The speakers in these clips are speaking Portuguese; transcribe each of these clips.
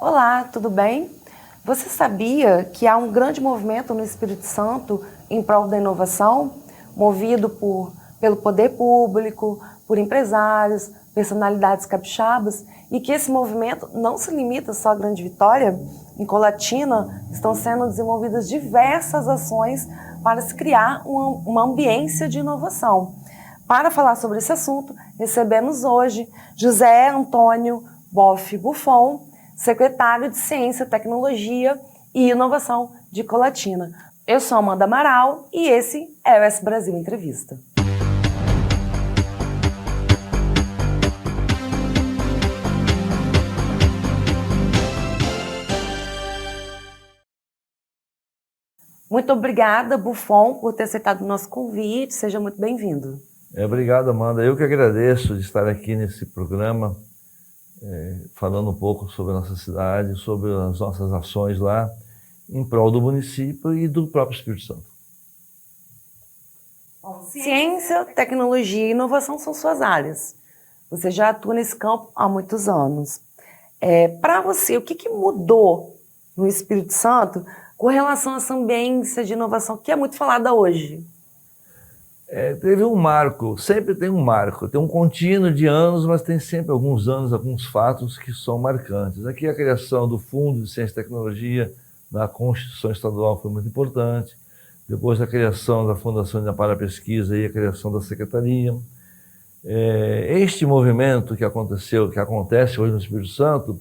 Olá, tudo bem? Você sabia que há um grande movimento no Espírito Santo em prol da inovação, movido pelo poder público, por empresários, personalidades capixabas, e que esse movimento não se limita só à Grande Vitória? Em Colatina estão sendo desenvolvidas diversas ações para se criar uma ambiência de inovação. Para falar sobre esse assunto, recebemos hoje José Antônio Boff Buffon, secretário de Ciência, Tecnologia e Inovação de Colatina. Eu sou Amanda Amaral e esse é o S Brasil Entrevista. Muito obrigada, Buffon, por ter aceitado o nosso convite. Seja muito bem-vindo. Obrigado, Amanda. Eu que agradeço de estar aqui nesse programa, falando um pouco sobre a nossa cidade, sobre as nossas ações lá, em prol do município e do próprio Espírito Santo. Bom, ciência, tecnologia e inovação são suas áreas. Você já atua nesse campo há muitos anos. Para você, o que mudou no Espírito Santo com relação a essa ambiência de inovação que é muito falada hoje? Teve um marco, sempre tem um marco, tem um contínuo de anos, mas tem sempre alguns anos, alguns fatos que são marcantes. Aqui a criação do Fundo de Ciência e Tecnologia na Constituição Estadual foi muito importante, depois a criação da Fundação de Amparo à Pesquisa e a criação da Secretaria. Este movimento que acontece hoje no Espírito Santo,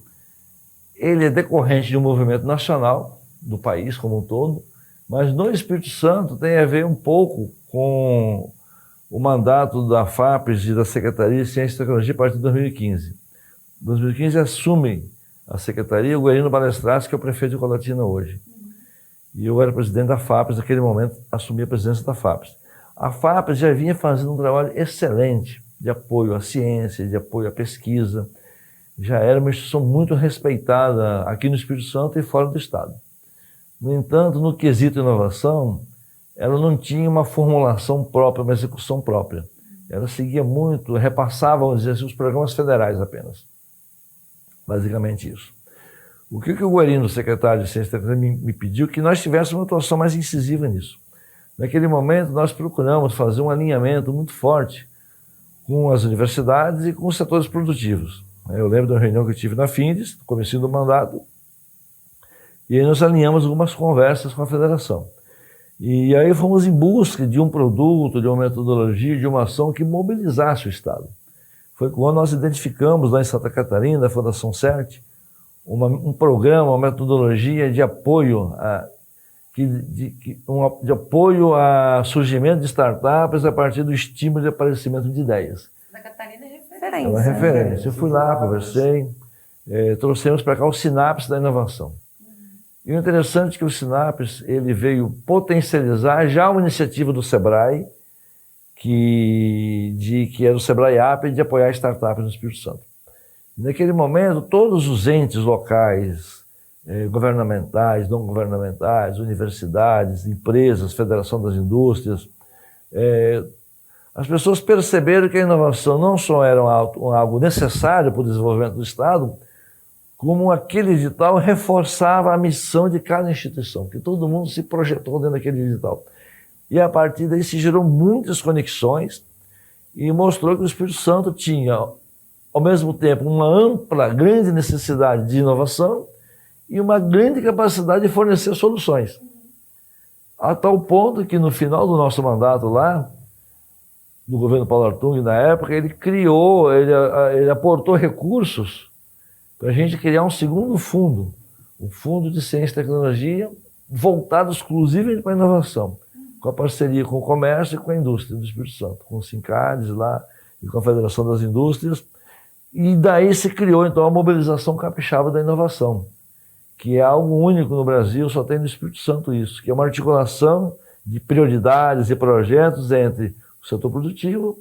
ele é decorrente de um movimento nacional do país como um todo, mas no Espírito Santo tem a ver um pouco com o mandato da FAPES e da Secretaria de Ciência e Tecnologia a partir de 2015. Em 2015 assume a Secretaria o Guerino Balestraço, que é o prefeito de Colatina hoje. E eu era presidente da FAPES, naquele momento assumi a presidência da FAPES. A FAPES já vinha fazendo um trabalho excelente de apoio à ciência, de apoio à pesquisa. Já era uma instituição muito respeitada aqui no Espírito Santo e fora do estado. No entanto, no quesito inovação, ela não tinha uma formulação própria, uma execução própria. Ela seguia muito, repassava, vamos dizer assim, os programas federais apenas. Basicamente isso. O que o Guerino, secretário de Ciência e Tecnologia, me pediu? Que nós tivéssemos uma atuação mais incisiva nisso. Naquele momento, nós procuramos fazer um alinhamento muito forte com as universidades e com os setores produtivos. Eu lembro da reunião que eu tive na Findes, no começo do mandato, e aí nós alinhamos algumas conversas com a federação. E aí fomos em busca de um produto, de uma metodologia, de uma ação que mobilizasse o Estado. Foi quando nós identificamos lá em Santa Catarina, a Fundação CERT, um programa, uma metodologia de apoio de apoio a surgimento de startups a partir do estímulo de aparecimento de ideias. Santa Catarina é referência. É uma referência. Eu fui lá, conversei, trouxemos para cá o Sinapse da inovação. E o interessante é que o Sinapse ele veio potencializar já uma iniciativa do Sebrae, que era o Sebrae App, de apoiar startups no Espírito Santo. E naquele momento, todos os entes locais, governamentais, não governamentais, universidades, empresas, Federação das Indústrias, as pessoas perceberam que a inovação não só era algo necessário para o desenvolvimento do Estado, como aquele edital reforçava a missão de cada instituição, que todo mundo se projetou dentro daquele edital. E a partir daí se gerou muitas conexões e mostrou que o Espírito Santo tinha, ao mesmo tempo, uma ampla, grande necessidade de inovação e uma grande capacidade de fornecer soluções. A tal ponto que no final do nosso mandato lá, do governo Paulo Artung, na época, ele aportou recursos para a gente criar um segundo fundo, um fundo de ciência e tecnologia voltado exclusivamente para a inovação, com a parceria com o comércio e com a indústria do Espírito Santo, com o Sincades lá e com a Federação das Indústrias. E daí se criou então a mobilização capixaba da inovação, que é algo único no Brasil, só tem no Espírito Santo isso, que é uma articulação de prioridades e projetos entre o setor produtivo,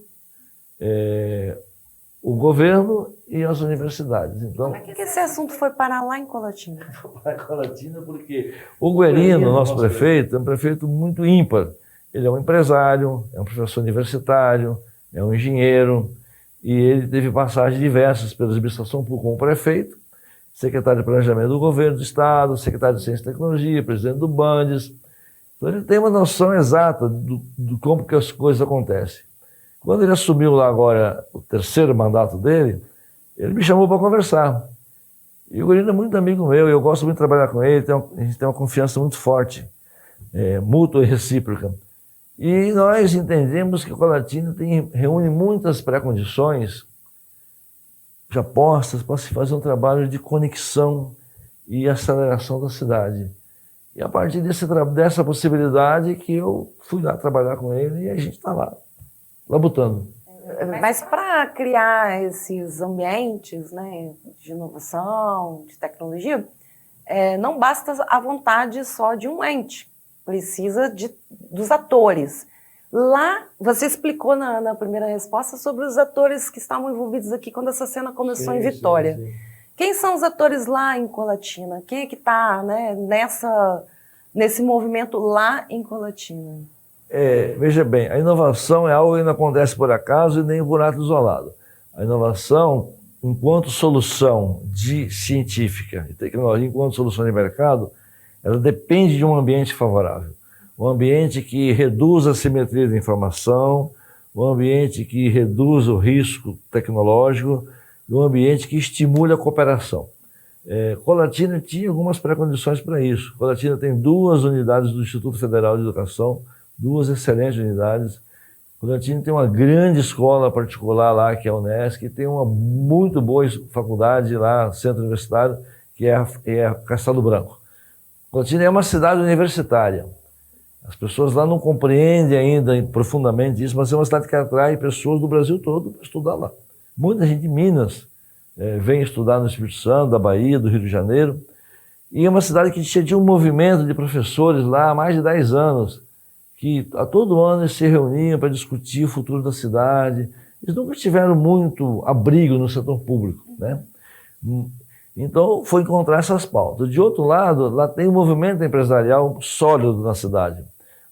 o governo e as universidades. Então, como é que esse assunto foi parar lá em Colatina? Foi parar em Colatina porque o Guerino, nosso prefeito, é um prefeito muito ímpar. Ele é um empresário, é um professor universitário, é um engenheiro, e ele teve passagens diversas pela administração pública como prefeito, secretário de Planejamento do Governo do Estado, secretário de Ciência e Tecnologia, presidente do Bandes. Então ele tem uma noção exata do como que as coisas acontecem. Quando ele assumiu lá agora o terceiro mandato dele, ele me chamou para conversar. E o Gorino é muito amigo meu, eu gosto muito de trabalhar com ele, a gente tem uma confiança muito forte, mútua e recíproca. E nós entendemos que a Colatina reúne muitas pré-condições já postas para se fazer um trabalho de conexão e aceleração da cidade. E a partir dessa possibilidade que eu fui lá trabalhar com ele e a gente está lá, labutando. Mas para criar esses ambientes, né, de inovação, de tecnologia, não basta a vontade só de um ente, precisa dos atores. Lá, você explicou na primeira resposta sobre os atores que estavam envolvidos aqui quando essa cena começou em Vitória. Sim. Quem são os atores lá em Colatina? Quem é que está, né, nesse movimento lá em Colatina? Veja bem, a inovação é algo que não acontece por acaso e nem por ato isolado. A inovação, enquanto solução científica e tecnologia, enquanto solução de mercado, ela depende de um ambiente favorável. Um ambiente que reduz a simetria da informação, um ambiente que reduz o risco tecnológico e um ambiente que estimule a cooperação. Colatina tinha algumas pré-condições para isso. Colatina tem 2 unidades do Instituto Federal de Educação, 2 excelentes unidades. Colatina tem uma grande escola particular lá, que é a Unesc, e tem uma muito boa faculdade lá, centro universitário, que é a Castelo Branco. Colatina é uma cidade universitária. As pessoas lá não compreendem ainda profundamente isso, mas é uma cidade que atrai pessoas do Brasil todo para estudar lá. Muita gente de Minas vem estudar no Espírito Santo, da Bahia, do Rio de Janeiro. E é uma cidade que tinha um movimento de professores lá há mais de 10 anos, que a todo ano eles se reuniam para discutir o futuro da cidade. Eles nunca tiveram muito abrigo no setor público, né? Então, foi encontrar essas pautas. De outro lado, lá tem um movimento empresarial sólido na cidade.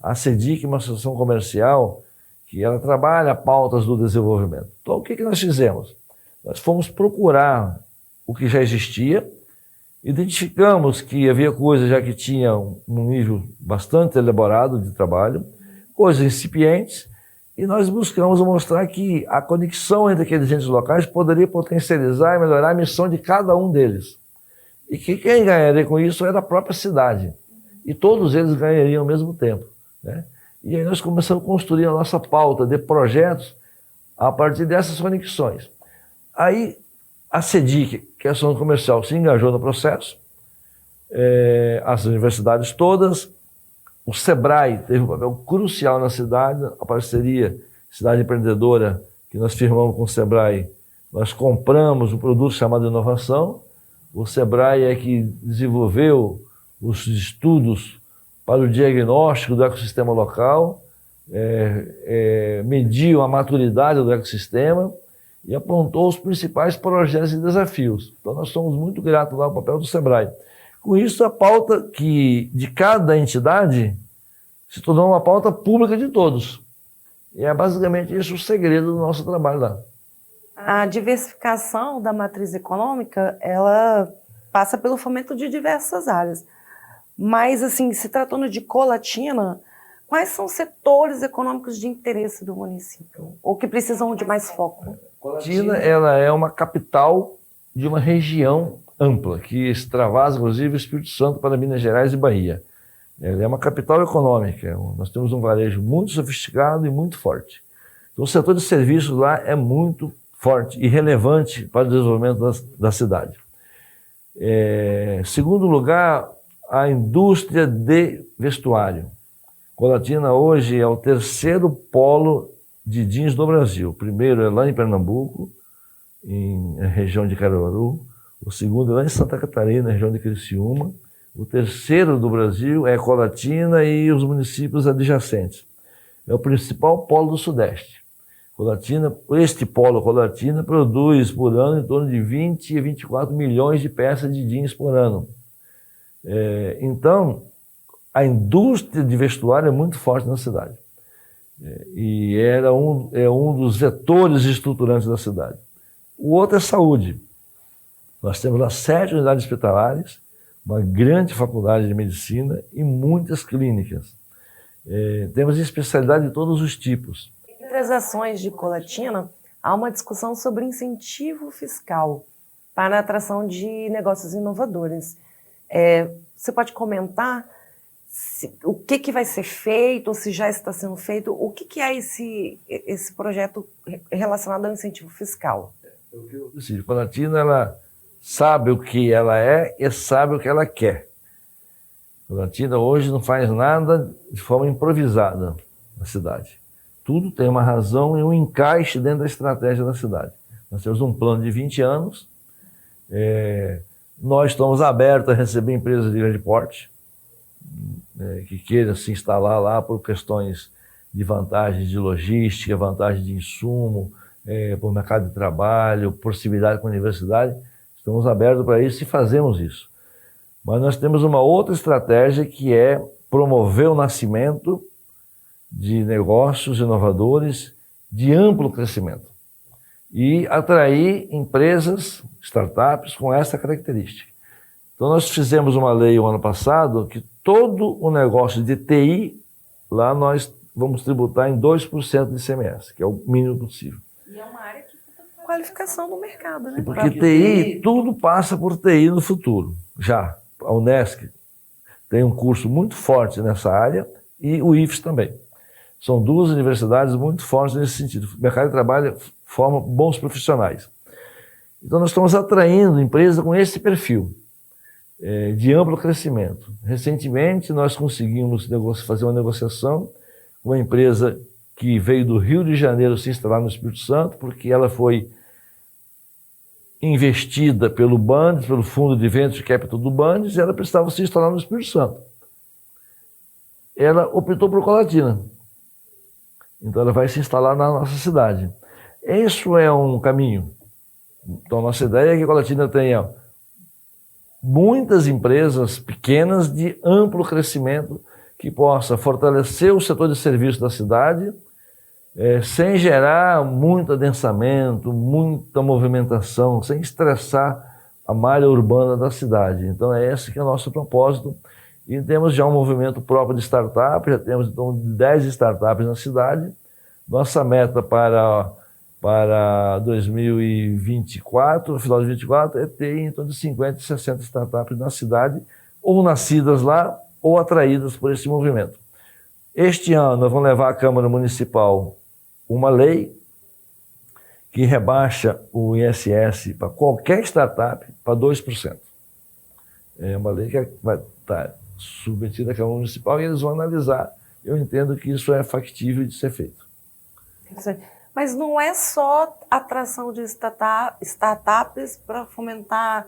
A CEDIC é uma associação comercial que ela trabalha pautas do desenvolvimento. Então, o que nós fizemos? Nós fomos procurar o que já existia, identificamos que havia coisas já que tinham um nível bastante elaborado de trabalho, coisas incipientes, e nós buscamos mostrar que a conexão entre aqueles entes locais poderia potencializar e melhorar a missão de cada um deles. E que quem ganharia com isso era a própria cidade. E todos eles ganhariam ao mesmo tempo, né? E aí nós começamos a construir a nossa pauta de projetos a partir dessas conexões. Aí a CEDIC, que é a Associação Comercial, se engajou no processo, as universidades todas. O Sebrae teve um papel crucial na cidade, a parceria Cidade Empreendedora, que nós firmamos com o Sebrae, nós compramos um produto chamado inovação. O Sebrae é que desenvolveu os estudos para o diagnóstico do ecossistema local, mediu a maturidade do ecossistema e apontou os principais projetos e desafios. Então nós somos muito gratos lá ao papel do Sebrae. Com isso, a pauta de cada entidade se tornou uma pauta pública de todos. E é basicamente isso o segredo do nosso trabalho lá. A diversificação da matriz econômica, ela passa pelo fomento de diversas áreas. Mas, assim, se tratando de Colatina, quais são os setores econômicos de interesse do município? Ou que precisam de mais foco? Colatina, ela é uma capital de uma região ampla, que extravasa, inclusive, o Espírito Santo para Minas Gerais e Bahia. Ela é uma capital econômica. Nós temos um varejo muito sofisticado e muito forte. Então, o setor de serviços lá é muito forte e relevante para o desenvolvimento da cidade. Segundo lugar, a indústria de vestuário. Colatina hoje é o 3º polo de jeans do Brasil. O primeiro é lá em Pernambuco, na região de Caruaru. O segundo é lá em Santa Catarina, na região de Criciúma. O 3º do Brasil é Colatina e os municípios adjacentes. É o principal polo do Sudeste. Este polo Colatina produz por ano em torno de 20 a 24 milhões de peças de jeans por ano. Então, a indústria de vestuário é muito forte na cidade. E é um dos vetores estruturantes da cidade. O outro é saúde. Nós temos lá 7 unidades hospitalares, uma grande faculdade de medicina e muitas clínicas. Temos especialidade de todos os tipos. Entre as ações de Colatina, há uma discussão sobre incentivo fiscal para a atração de negócios inovadores. Você pode comentar o que vai ser feito, ou se já está sendo feito, o que é esse projeto relacionado ao incentivo fiscal? A Colatina, ela sabe o que ela é e sabe o que ela quer. A Colatina hoje não faz nada de forma improvisada na cidade. Tudo tem uma razão e um encaixe dentro da estratégia da cidade. Nós temos um plano de 20 anos, nós estamos abertos a receber empresas de grande porte, que queiram se instalar lá por questões de vantagens de logística, vantagem de insumo, por mercado de trabalho, proximidade com a universidade. Estamos abertos para isso e fazemos isso. Mas nós temos uma outra estratégia que é promover o nascimento de negócios inovadores de amplo crescimento e atrair empresas, startups com essa característica. Então nós fizemos uma lei o ano passado que todo o negócio de TI, lá nós vamos tributar em 2% de ICMS, que é o mínimo possível. E é uma área que fica qualificação do mercado, né? Porque TI, tudo passa por TI no futuro, já. A Unesc tem um curso muito forte nessa área e o IFES também. São duas universidades muito fortes nesse sentido. O mercado de trabalho forma bons profissionais. Então nós estamos atraindo empresas com esse perfil de amplo crescimento. Recentemente nós conseguimos fazer uma negociação com uma empresa que veio do Rio de Janeiro se instalar no Espírito Santo, porque ela foi investida pelo Bandes, pelo Fundo de Venture Capital do Bandes, e ela precisava se instalar no Espírito Santo. Ela optou por Colatina. Então ela vai se instalar na nossa cidade. Isso é um caminho. Então a nossa ideia é que Colatina tenha muitas empresas pequenas de amplo crescimento que possa fortalecer o setor de serviço da cidade, sem gerar muito adensamento, muita movimentação, sem estressar a malha urbana da cidade. Então esse que é o nosso propósito. E temos já um movimento próprio de startup, já temos então 10 startups na cidade. Nossa meta para 2024, no final de 2024, é ter em torno de 50 e 60 startups na cidade, ou nascidas lá, ou atraídas por esse movimento. Este ano nós vamos levar à Câmara Municipal uma lei que rebaixa o ISS para qualquer startup para 2%. É uma lei que vai estar submetida à Câmara Municipal e eles vão analisar. Eu entendo que isso é factível de ser feito. Mas não é só atração de startups para fomentar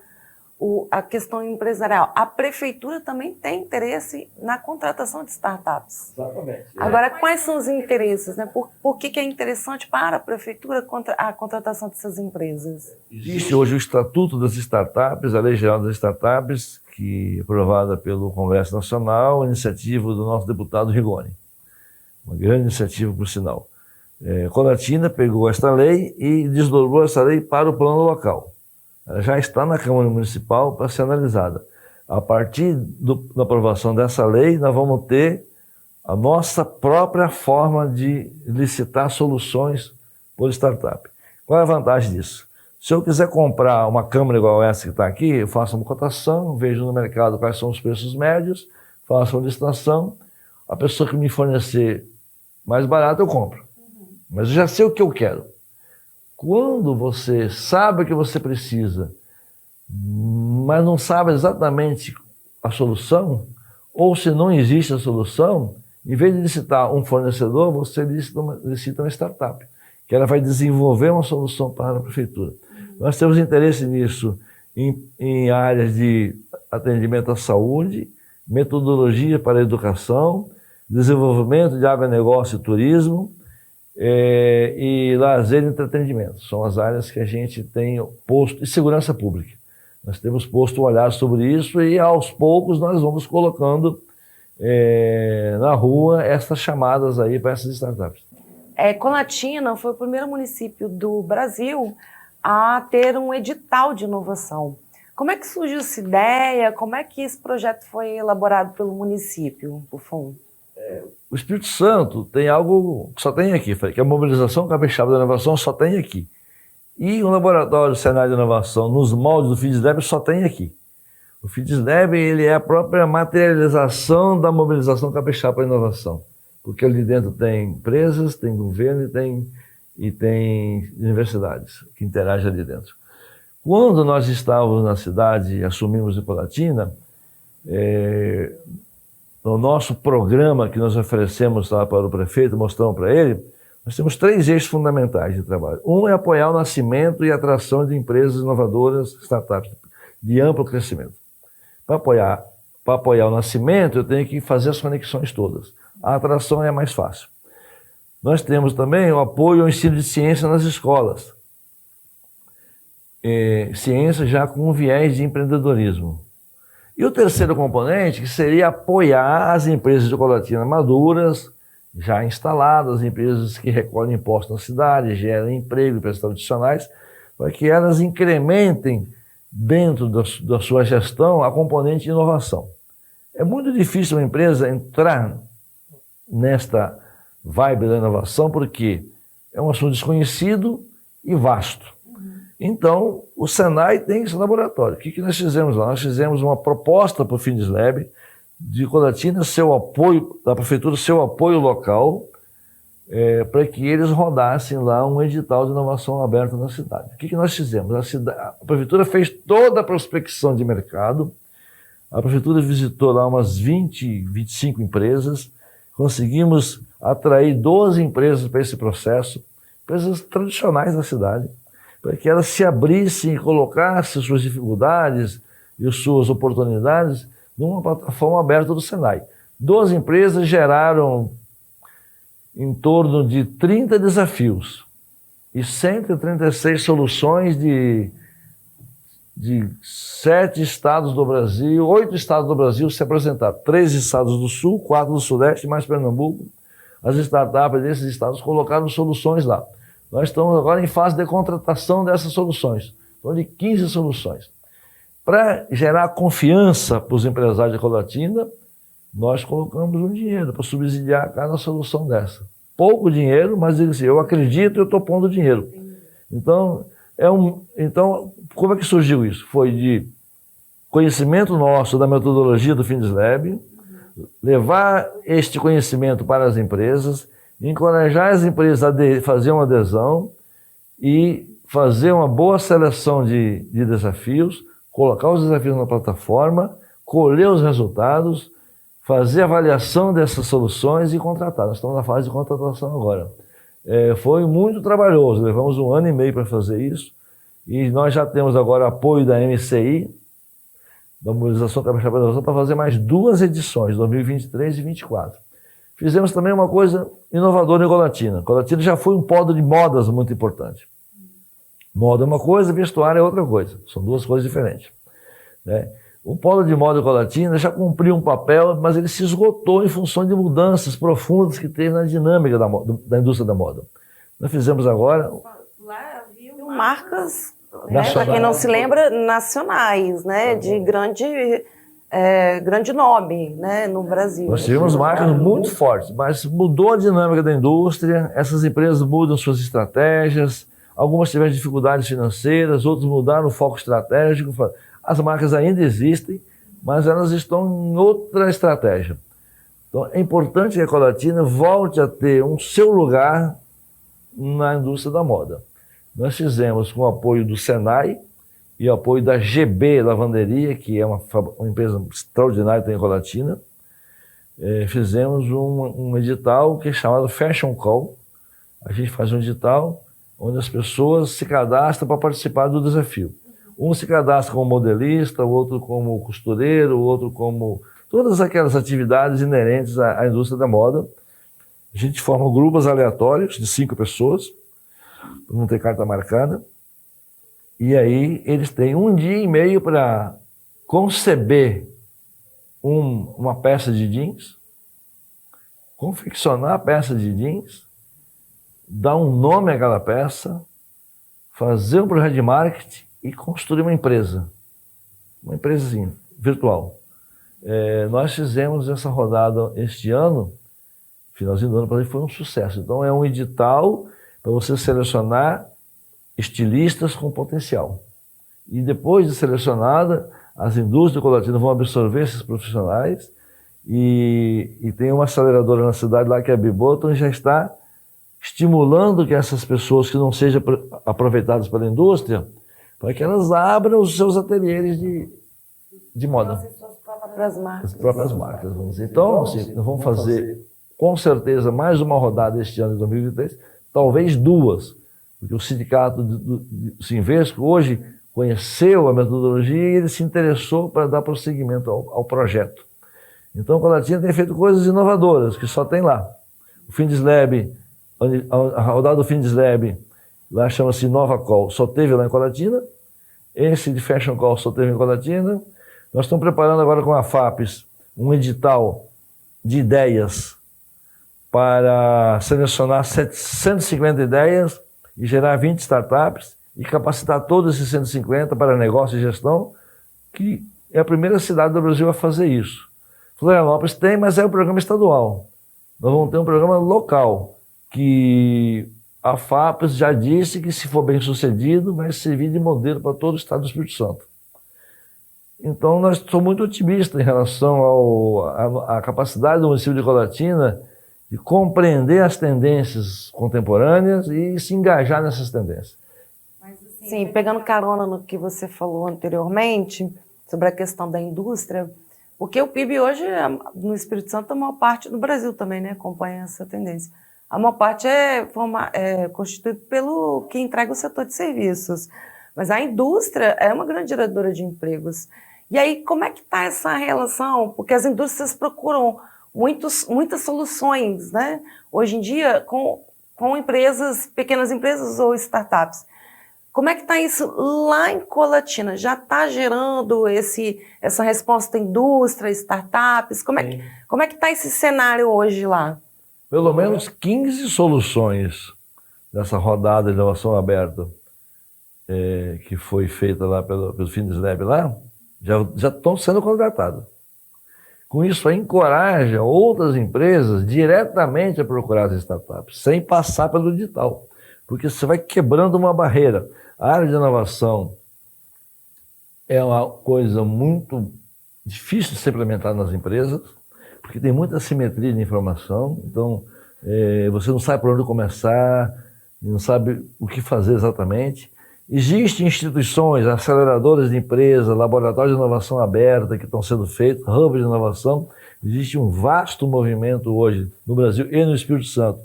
a questão empresarial. A prefeitura também tem interesse na contratação de startups. Exatamente. Agora, quais são os interesses? Né? Por que é interessante para a prefeitura a contratação dessas empresas? Existe hoje o Estatuto das Startups, a Lei Geral das Startups, que é aprovada pelo Congresso Nacional, iniciativa do nosso deputado Rigoni. Uma grande iniciativa, por sinal. Colatina pegou esta lei e desdobrou essa lei para o plano local. Ela já está na Câmara Municipal para ser analisada. A partir da aprovação dessa lei, nós vamos ter a nossa própria forma de licitar soluções por startup. Qual é a vantagem disso? Se eu quiser comprar uma câmera igual essa que está aqui, eu faço uma cotação, vejo no mercado quais são os preços médios, faço uma licitação, a pessoa que me fornecer mais barato eu compro. Mas eu já sei o que eu quero. Quando você sabe o que você precisa, mas não sabe exatamente a solução, ou se não existe a solução, em vez de licitar um fornecedor, você licita uma startup, que ela vai desenvolver uma solução para a prefeitura. Nós temos interesse nisso em áreas de atendimento à saúde, metodologia para a educação, desenvolvimento de agronegócio e turismo, e lazer e entretenimento. São as áreas que a gente tem posto, e segurança pública. Nós temos posto um olhar sobre isso e aos poucos nós vamos colocando na rua essas chamadas aí para essas startups. Colatina foi o primeiro município do Brasil a ter um edital de inovação. Como é que surgiu essa ideia? Como é que esse projeto foi elaborado pelo município, Buffon? O Espírito Santo tem algo que só tem aqui, que a mobilização capixaba da inovação só tem aqui. E o laboratório Senai de Inovação, nos moldes do FIDESLEB, só tem aqui. O FIDESLEB, ele é a própria materialização da mobilização capixaba para a inovação. Porque ali dentro tem empresas, tem governo e tem universidades que interagem ali dentro. Quando nós estávamos na cidade e assumimos Ecolatina, no nosso programa que nós oferecemos lá para o prefeito, mostramos para ele, nós temos 3 eixos fundamentais de trabalho. Um é apoiar o nascimento e atração de empresas inovadoras, startups, de amplo crescimento. Para apoiar o nascimento, eu tenho que fazer as conexões todas. A atração é mais fácil. Nós temos também o apoio ao ensino de ciência nas escolas. Ciência já com um viés de empreendedorismo. E o terceiro componente, que seria apoiar as empresas de Ecolatina maduras, já instaladas, empresas que recolhem impostos na cidade, geram emprego e prestações adicionais, para que elas incrementem dentro da sua gestão a componente de inovação. É muito difícil uma empresa entrar nesta vibe da inovação, porque é um assunto desconhecido e vasto. Então, o Senai tem esse laboratório. O que nós fizemos lá? Nós fizemos uma proposta para o FIDESLEB de Ecolatina, seu apoio, da prefeitura, seu apoio local, para que eles rodassem lá um edital de inovação aberto na cidade. O que nós fizemos? A prefeitura fez toda a prospecção de mercado, a prefeitura visitou lá umas 20, 25 empresas, conseguimos atrair 12 empresas para esse processo, empresas tradicionais da cidade, para que elas se abrissem e colocassem suas dificuldades e suas oportunidades numa plataforma aberta do Senai. 12 empresas geraram em torno de 30 desafios e 136 soluções de 7 estados do Brasil, 8 estados do Brasil se apresentaram, 3 estados do Sul, 4 do Sudeste, mais Pernambuco. As startups desses estados colocaram soluções lá. Nós estamos agora em fase de contratação dessas soluções, então de 15 soluções. Para gerar confiança para os empresários de Ecolatina, nós colocamos um dinheiro para subsidiar cada solução dessa. Pouco dinheiro, mas assim, eu acredito e eu estou pondo dinheiro. Então, como é que surgiu isso? Foi de conhecimento nosso da metodologia do FIDESLEB, levar este conhecimento para as empresas, encorajar as empresas a fazer uma adesão e fazer uma boa seleção de desafios, colocar os desafios na plataforma, colher os resultados, fazer avaliação dessas soluções e contratar. Nós estamos na fase de contratação agora. Foi muito trabalhoso, levamos 1 ano e meio para fazer isso, e nós já temos agora apoio da MCI, da Mobilização Capixaba da Inovação, para fazer mais 2 edições, 2023 e 2024. Fizemos também uma coisa inovadora em Ecolatina. Ecolatina já foi um polo de modas muito importante. Moda é uma coisa, vestuário é outra coisa. São 2 coisas diferentes, né? O polo de moda Ecolatina já cumpriu um papel, mas ele se esgotou em função de mudanças profundas que teve na dinâmica da indústria da moda. Nós fizemos agora... Lá havia marcas, para quem não se lembra, nacionais, né? De grande nome, né, no Brasil. Nós tivemos marcas muito fortes, mas mudou a dinâmica da indústria, essas empresas mudam suas estratégias, algumas tiveram dificuldades financeiras, outras mudaram o foco estratégico. As marcas ainda existem, mas elas estão em outra estratégia. Então é importante que a Ecolatina volte a ter um seu lugar na indústria da moda. Nós fizemos com o apoio do Senai, e o apoio da GB Lavanderia, que é uma empresa extraordinária da Ecolatina, fizemos um edital que é chamado Fashion Call. A gente faz um edital onde as pessoas se cadastram para participar do desafio. Um se cadastra como modelista, o outro como costureiro, o outro como... todas aquelas atividades inerentes à indústria da moda. A gente forma grupos aleatórios de 5 pessoas, para não ter carta marcada. E aí eles têm 1 dia e meio para conceber uma peça de jeans, confeccionar a peça de jeans, dar um nome àquela peça, fazer um projeto de marketing e construir uma empresazinha virtual. Nós fizemos essa rodada este ano, finalzinho do ano, para foi um sucesso. Então é um edital para você selecionar estilistas com potencial. E depois de selecionada, as indústrias de Colatina vão absorver esses profissionais e tem uma aceleradora na cidade lá que é a Biboton, já está estimulando que essas pessoas que não sejam aproveitadas pela indústria, para que elas abram os seus ateliês de moda. As próprias marcas. Vamos dizer. Então, assim, nós vamos fazer com certeza mais uma rodada este ano de 2023, talvez duas, porque o sindicato do Sinvesco hoje conheceu a metodologia e ele se interessou para dar prosseguimento ao projeto. Então, a Colatina tem feito coisas inovadoras, que só tem lá. O Findeslab, a rodada do Findeslab, lá chama-se Nova Call, só teve lá em Colatina. Esse de Fashion Call só teve em Colatina. Nós estamos preparando agora com a FAPES um edital de ideias para selecionar 750 ideias e gerar 20 startups e capacitar todos esses 150 para negócio e gestão, que é a primeira cidade do Brasil a fazer isso. Florianópolis tem, mas é um programa estadual. Nós vamos ter um programa local, que a FAPES já disse que, se for bem sucedido, vai servir de modelo para todo o estado do Espírito Santo. Então, nós somos muito otimistas em relação à capacidade do município de Colatina de compreender as tendências contemporâneas e se engajar nessas tendências. Sim, pegando carona no que você falou anteriormente, sobre a questão da indústria, porque o PIB hoje, no Espírito Santo, a maior parte do Brasil também, né, acompanha essa tendência. A maior parte é constituído pelo que entrega o setor de serviços. Mas a indústria é uma grande geradora de empregos. E aí, como é que está essa relação? Porque as indústrias procuram muitas soluções, né? Hoje em dia, com empresas, pequenas empresas ou startups. Como é que está isso lá em Colatina? Já está gerando essa resposta à indústria, startups? Como é que está esse cenário hoje lá? Pelo menos 15 soluções dessa rodada de inovação aberta que foi feita lá pelo Findeslab lá, já estão sendo contratadas. Com isso, aí encoraja outras empresas diretamente a procurar as startups, sem passar pelo edital, porque você vai quebrando uma barreira. A área de inovação é uma coisa muito difícil de ser implementada nas empresas, porque tem muita assimetria de informação, então você não sabe por onde começar, não sabe o que fazer exatamente. Existem instituições, aceleradoras de empresas, laboratórios de inovação aberta que estão sendo feitos, hubs de inovação. Existe um vasto movimento hoje no Brasil e no Espírito Santo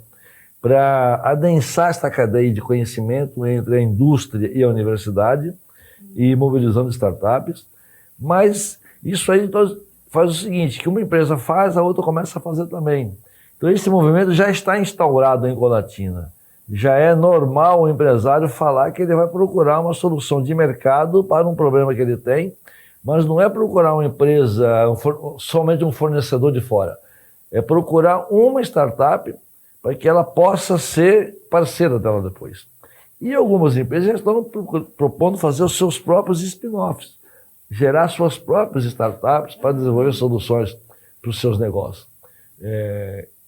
para adensar esta cadeia de conhecimento entre a indústria e a universidade e mobilizando startups. Mas isso aí faz o seguinte, que uma empresa faz, a outra começa a fazer também. Então esse movimento já está instaurado em Colatina. Já é normal o empresário falar que ele vai procurar uma solução de mercado para um problema que ele tem, mas não é procurar uma empresa, somente um fornecedor de fora. É procurar uma startup para que ela possa ser parceira dela depois. E algumas empresas já estão propondo fazer os seus próprios spin-offs, gerar suas próprias startups para desenvolver soluções para os seus negócios.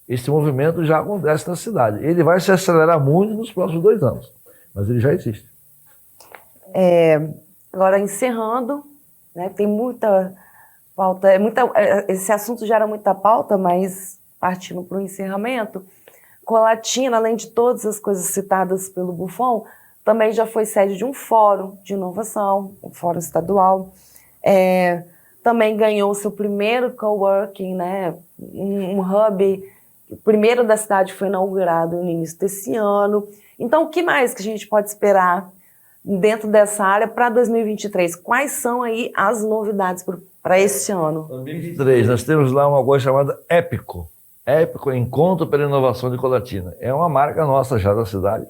Esse movimento já acontece na cidade. Ele vai se acelerar muito nos próximos 2 anos, mas ele já existe. Agora, encerrando, né, tem muita pauta, esse assunto gera muita pauta, mas partindo para o encerramento, Colatina, além de todas as coisas citadas pelo Buffon, também já foi sede de um fórum de inovação, um fórum estadual. Também ganhou o seu primeiro coworking, né, um hub. O primeiro da cidade foi inaugurado no início desse ano. Então, o que mais que a gente pode esperar dentro dessa área para 2023? Quais são aí as novidades para esse ano? 2023, nós temos lá uma coisa chamada Épico. Épico, Encontro pela Inovação de Colatina. É uma marca nossa já da cidade.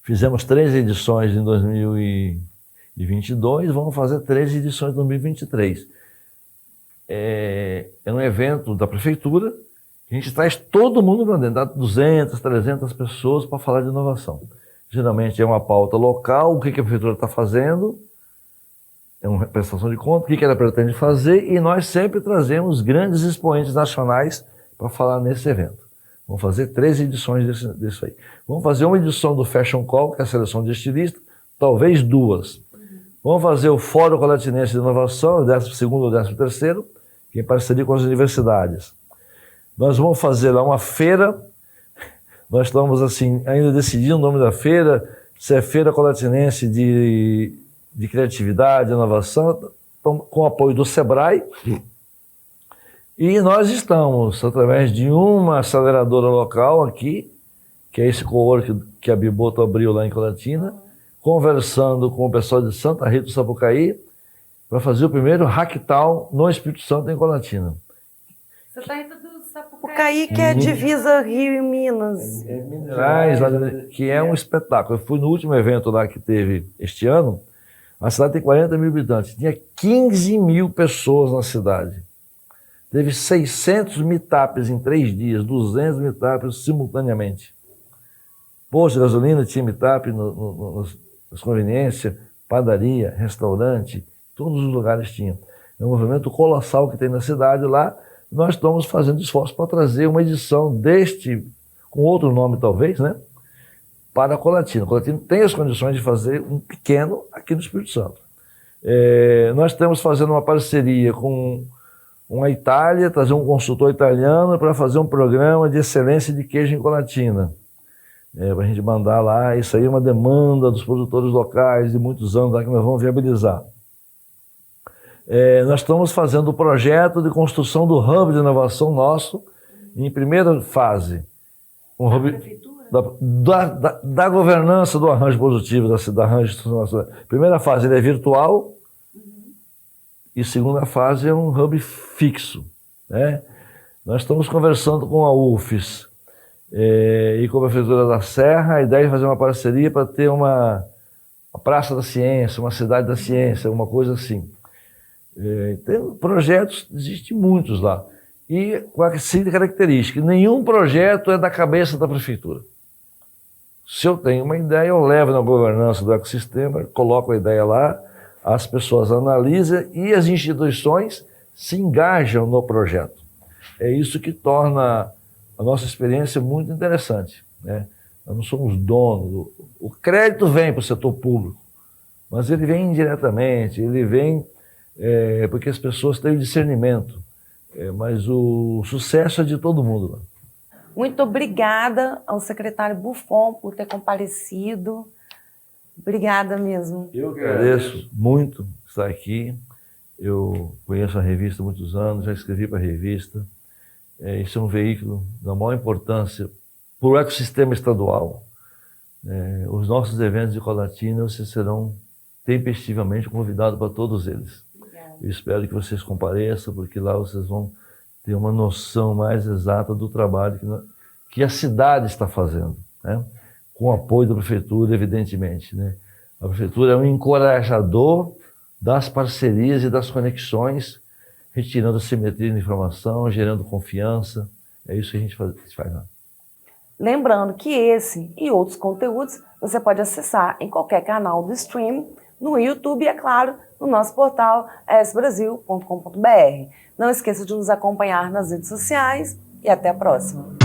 Fizemos 3 edições em 2022, vamos fazer 3 edições em 2023. É um evento da prefeitura. A gente traz todo mundo para dentro, dá 200, 300 pessoas para falar de inovação. Geralmente é uma pauta local, o que a prefeitura está fazendo, é uma prestação de conta, o que ela pretende fazer, e nós sempre trazemos grandes expoentes nacionais para falar nesse evento. Vamos fazer 13 edições disso aí. Vamos fazer uma edição do Fashion Call, que é a seleção de estilistas, talvez 2. Vamos fazer o Fórum Colatinense de Inovação, o 12º ou 13º, que é em parceria com as universidades. Nós vamos fazer lá uma feira. Nós estamos assim, ainda decidindo o nome da feira, se é Feira Colatinense de Criatividade, Inovação, com o apoio do Sebrae. E nós estamos, através de uma aceleradora local aqui, que é esse cowork que a Biboto abriu lá em Colatina, conversando com o pessoal de Santa Rita do Sapucaí, para fazer o primeiro Hacktown no Espírito Santo, em Colatina. Santa Rita do Sapucaí, que é divisa Rio e Minas. Minas, que é um espetáculo. Eu fui no último evento lá que teve este ano. A cidade tem 40 mil habitantes. Tinha 15 mil pessoas na cidade. Teve 600 meetups em 3 dias, 200 meetups simultaneamente. Posto de gasolina tinha meetup nas conveniências, padaria, restaurante, todos os lugares tinham. É um movimento colossal que tem na cidade lá. Nós estamos fazendo esforço para trazer uma edição deste, com outro nome talvez, né, para a Colatina. A Colatina tem as condições de fazer um pequeno aqui no Espírito Santo. Nós estamos fazendo uma parceria com a Itália, trazer um consultor italiano para fazer um programa de excelência de queijo em Colatina. Para a gente mandar lá, isso aí é uma demanda dos produtores locais de muitos anos lá que nós vamos viabilizar. Nós estamos fazendo o projeto de construção do hub de inovação nosso, em primeira fase, um hub da governança do arranjo positivo, da arranjo institucional. Primeira fase ele é virtual, e segunda fase é um hub fixo, né? Nós estamos conversando com a UFES e com a Prefeitura da Serra, a ideia é fazer uma parceria para ter uma Praça da Ciência, uma Cidade da Ciência, uma coisa assim. Tem projetos, existem muitos lá. E com a seguinte característica: nenhum projeto é da cabeça da prefeitura. Se eu tenho uma ideia, eu levo na governança do ecossistema, coloco a ideia lá, as pessoas analisam e as instituições se engajam no projeto. É isso que torna a nossa experiência muito interessante, né? Nós não somos donos. O crédito vem para o setor público, mas ele vem indiretamente, ele vem porque as pessoas têm o discernimento, mas o sucesso é de todo mundo lá. Muito obrigada ao secretário Buffon por ter comparecido. Obrigada mesmo. Eu que agradeço muito estar aqui. Eu conheço a revista há muitos anos, já escrevi para a revista. Isso é um veículo da maior importância para o ecossistema estadual. Os nossos eventos de Colatina, vocês serão tempestivamente convidados para todos eles. Eu espero que vocês compareçam, porque lá vocês vão ter uma noção mais exata do trabalho que a cidade está fazendo, né? Com o apoio da prefeitura, evidentemente, né? A prefeitura é um encorajador das parcerias e das conexões, retirando a simetria de informação, gerando confiança. É isso que a gente faz lá. Lembrando que esse e outros conteúdos você pode acessar em qualquer canal do stream, no YouTube e, é claro, no nosso portal esbrasil.com.br. Não esqueça de nos acompanhar nas redes sociais e até a próxima.